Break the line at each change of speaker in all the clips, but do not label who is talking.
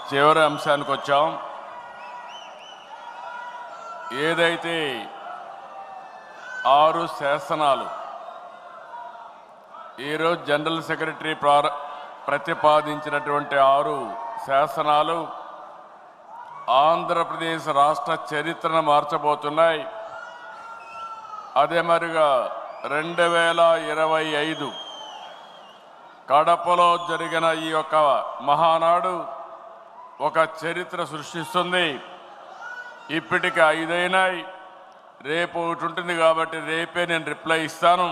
చివరి అంశానికి వచ్చాం. ఏదైతే 6 శాసనాలు ఈరోజు జనరల్ సెక్రటరీ ప్రతిపాదించినటువంటి 6 శాసనాలు ఆంధ్రప్రదేశ్ రాష్ట్ర చరిత్రను మార్చబోతున్నాయి. అదే మరిగా 2025 కడపలో జరిగిన ఈ యొక్క మహానాడు ఒక చరిత్ర సృష్టిస్తుంది. ఇప్పటికి 5 అయినాయి, రేపు ఒకటి ఉంటుంది కాబట్టి రేపే నేను రిప్లై ఇస్తాను.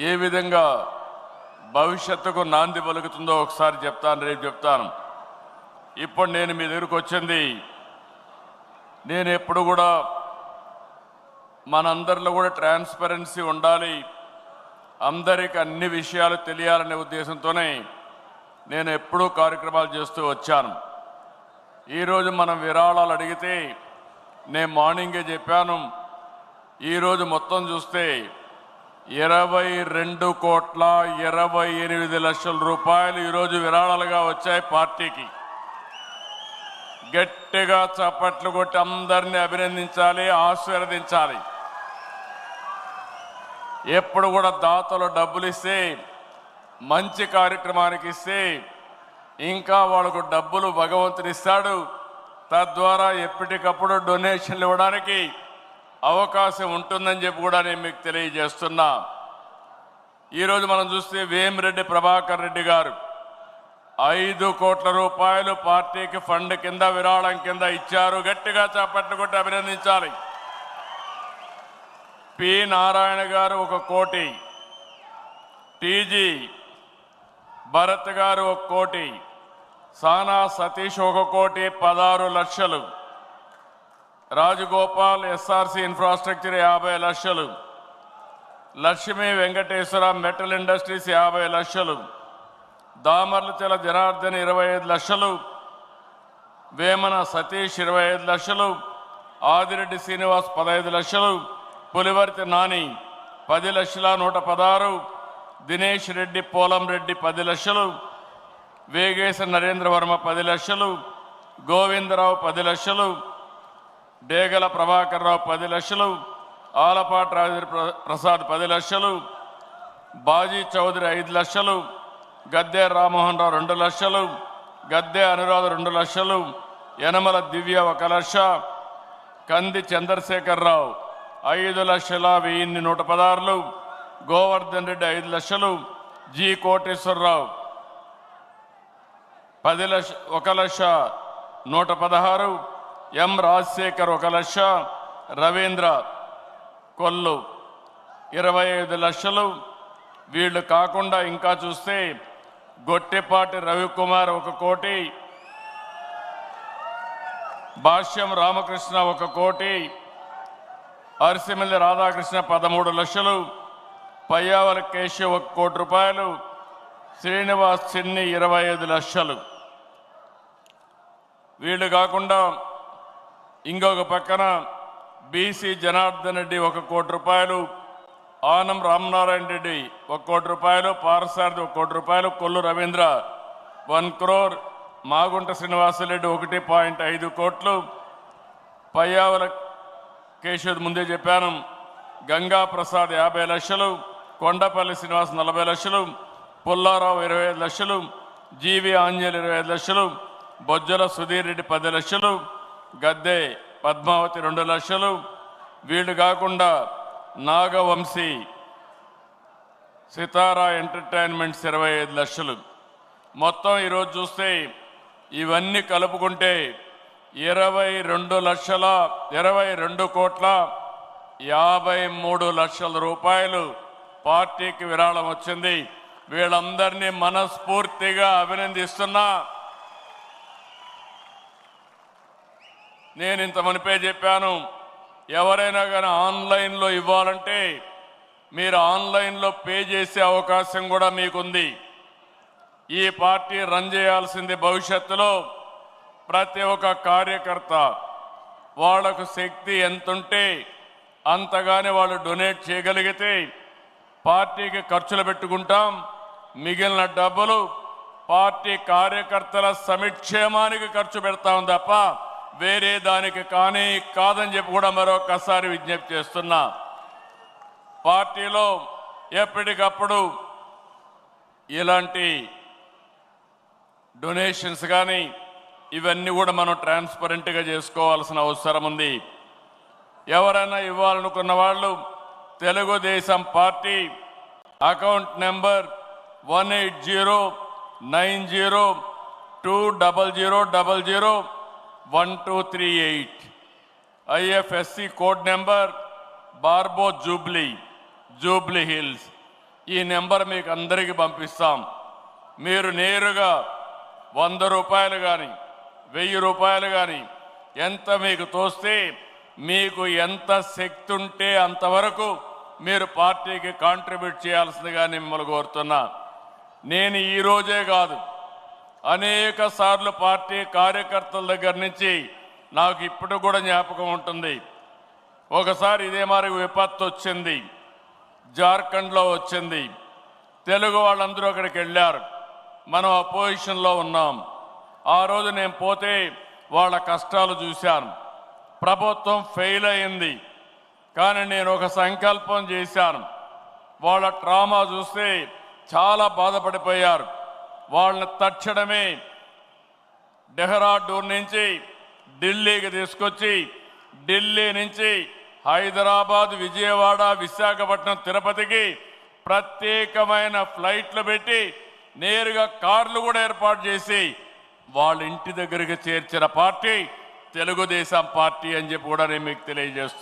ఏ విధంగా భవిష్యత్తుకు నాంది పలుకుతుందో ఒకసారి చెప్తాను, రేపు చెప్తాను. ఇప్పుడు నేను మీ దగ్గరకు వచ్చింది, నేను ఎప్పుడు కూడా మనందరిలో కూడా ట్రాన్స్పరెన్సీ ఉండాలి, అందరికీ అన్ని విషయాలు తెలియాలనే ఉద్దేశంతోనే నేను ఎప్పుడూ కార్యక్రమాలు చేస్తూ వచ్చాను. ఈరోజు మనం విరాళాలు అడిగితే నేను మార్నింగే చెప్పాను, ఈరోజు మొత్తం చూస్తే 22,28,00,000 రూపాయలు ఈరోజు విరాళాలుగా వచ్చాయి పార్టీకి. గట్టిగా చప్పట్లు కొట్టి అందరినీ అభినందించాలి, ఆశీర్వదించాలి. ఎప్పుడు కూడా దాతలు డబ్బులు ఇస్తే, మంచి కార్యక్రమానికి ఇస్తే ఇంకా వాళ్ళకు డబ్బులు భగవంతుడు ఇస్తాడు. తద్వారా ఎప్పటికప్పుడు డొనేషన్లు ఇవ్వడానికి అవకాశం ఉంటుందని చెప్పి కూడా నేను మీకు తెలియజేస్తున్నా. ఈరోజు మనం చూస్తే వేమిరెడ్డి ప్రభాకర్ రెడ్డి గారు 5 కోట్ల రూపాయలు పార్టీకి ఫండ్ కింద విరాళం కింద ఇచ్చారు. గట్టిగా చప్పట్లు కొట్టి అభినందించాలి. పి నారాయణ గారు 1 కోటి, టీజీ భరత్ గారు 1 కోటి, సానా సతీష్ 1 కోటి 16 లక్షలు, రాజగోపాల్ ఎస్ఆర్సి ఇన్ఫ్రాస్ట్రక్చర్ 50 లక్షలు, లక్ష్మీ వెంకటేశ్వర మెటల్ ఇండస్ట్రీస్ 50 లక్షలు, దామర్లచల జనార్దన్ 25 లక్షలు, వేమన సతీష్ 25 లక్షలు, ఆదిరెడ్డి శ్రీనివాస్ 15 లక్షలు, పులివర్తి నాని 10,116,000, దినేష్ రెడ్డి పోలం రెడ్డి 10 లక్షలు, వేగేశ నరేంద్ర వర్మ 10 లక్షలు, గోవిందరావు 10 లక్షలు, డేగల ప్రభాకర్ రావు 10 లక్షలు, ఆలపాటి రాజేంద్ర ప్రసాద్ 10 లక్షలు, బాజీ చౌదరి 5 లక్షలు, గద్దె రామ్మోహన్ రావు 2 లక్షలు, గద్దె అనురాధ 2 లక్షలు, యనమల దివ్య 1 లక్ష, కంది చంద్రశేఖరరావు 5,01,116, గోవర్ధన్ రెడ్డి 5 లక్షలు, జి కోటేశ్వరరావు 1,01,116, ఎం రాజశేఖర్ 1 లక్ష, రవీంద్ర కొల్లు 25 లక్షలు. వీళ్ళు కాకుండా ఇంకా చూస్తే గొట్టిపాటి రవికుమార్ 1 కోటి, భాష్యం రామకృష్ణ 1 కోటి, అరిసిమిల్లి రాధాకృష్ణ 13 లక్షలు, పయ్యావల కేశవ్ 1 కోటి రూపాయలు, శ్రీనివాస్ చిన్ని 25 లక్షలు. వీళ్ళు కాకుండా ఇంకొక పక్కన బీసీ జనార్దన్ రెడ్డి 1 కోటి రూపాయలు, ఆనం రామనారాయణ రెడ్డి 1 కోటి రూపాయలు, పారసారథి 1 కోటి రూపాయలు, కొల్లు రవీంద్ర 1 crore, మాగుంట శ్రీనివాసరెడ్డి 1.5 కోట్లు, పయ్యావల కేశవ్ ముందే చెప్పాను, గంగా ప్రసాద్ 50 లక్షలు, కొండపల్లి శ్రీనివాస్ 40 లక్షలు, పుల్లారావు 25 లక్షలు, జీవి ఆంజనేయులు 25 లక్షలు, బొజ్జల సుధీర్ రెడ్డి 10 లక్షలు, గద్దె పద్మావతి 2 లక్షలు. వీళ్ళు కాకుండా నాగవంశీ సితారా ఎంటర్టైన్మెంట్స్ 25 లక్షలు. మొత్తం ఈరోజు చూస్తే ఇవన్నీ కలుపుకుంటే 22,23,50,00,000 రూపాయలు పార్టీకి విరాళం వచ్చింది. వీళ్ళందరినీ మనస్ఫూర్తిగా అభినందిస్తున్నా. నేను ఇంత మునిపే చెప్పాను, ఎవరైనా కానీ ఆన్లైన్లో ఇవ్వాలంటే మీరు ఆన్లైన్లో పే చేసే అవకాశం కూడా మీకుంది. ఈ పార్టీ రన్ చేయాల్సింది భవిష్యత్తులో ప్రతి ఒక్క కార్యకర్త వాళ్లకు శక్తి ఎంతుంటే అంతగానే వాళ్ళు డొనేట్ చేయగలిగితే పార్టీకి ఖర్చులు పెట్టుకుంటాం. మిగిలిన డబ్బులు పార్టీ కార్యకర్తల సంక్షేమానికి ఖర్చు పెడతాం తప్ప వేరే దానికి కానీ కాదని చెప్పి కూడా మరొకసారి విజ్ఞప్తి చేస్తున్నా. పార్టీలో ఎప్పటికప్పుడు ఇలాంటి డొనేషన్స్ కానీ ఇవన్నీ కూడా మనం ట్రాన్స్పరెంట్గా చేసుకోవాల్సిన అవసరం ఉంది. ఎవరైనా ఇవ్వాలనుకున్న వాళ్ళు Telugu Desam party account number 1809000001238 IFSC code number బార్బో జూబ్లీ హిల్స్. ఈ నెంబర్ మీకు అందరికీ పంపిస్తాం. మీరు నేరుగా 100 రూపాయలు కానీ 1000 రూపాయలు కానీ ఎంత మీకు తోస్తే మీకు ఎంత శక్తి ఉంటే అంతవరకు మీరు పార్టీకి కాంట్రిబ్యూట్ చేయాల్సిందిగా మిమ్మల్ని కోరుతున్నా. నేను ఈ రోజే కాదు అనేక సార్లు పార్టీ కార్యకర్తల దగ్గర నుంచి నాకు ఇప్పుడు కూడా జ్ఞాపకం ఉంటుంది. ఒకసారి ఇదే మరి విపత్తు వచ్చింది, జార్ఖండ్లో వచ్చింది. తెలుగు వాళ్ళందరూ అక్కడికి వెళ్ళారు, మనం అపోజిషన్లో ఉన్నాం. ఆ రోజు నేను పోతే వాళ్ళ కష్టాలు చూశాను. ప్రభుత్వం ఫెయిల్ అయింది, కానీ నేను ఒక సంకల్పం చేశాను. వాళ్ళ ట్రామా చూస్తే చాలా బాధపడిపోయారు. వాళ్ళని తక్షణమే డెహ్రాడూన్ నుంచి ఢిల్లీకి తీసుకొచ్చి ఢిల్లీ నుంచి హైదరాబాద్, విజయవాడ, విశాఖపట్నం, తిరుపతికి ప్రత్యేకమైన ఫ్లైట్లు పెట్టి నేరుగా కార్లు కూడా ఏర్పాటు చేసి వాళ్ళ ఇంటి దగ్గరికి చేర్చిన పార్టీ తెలుగుదేశం పార్టీ అని చెప్పి కూడా నేను మీకు తెలియజేస్తున్నాను.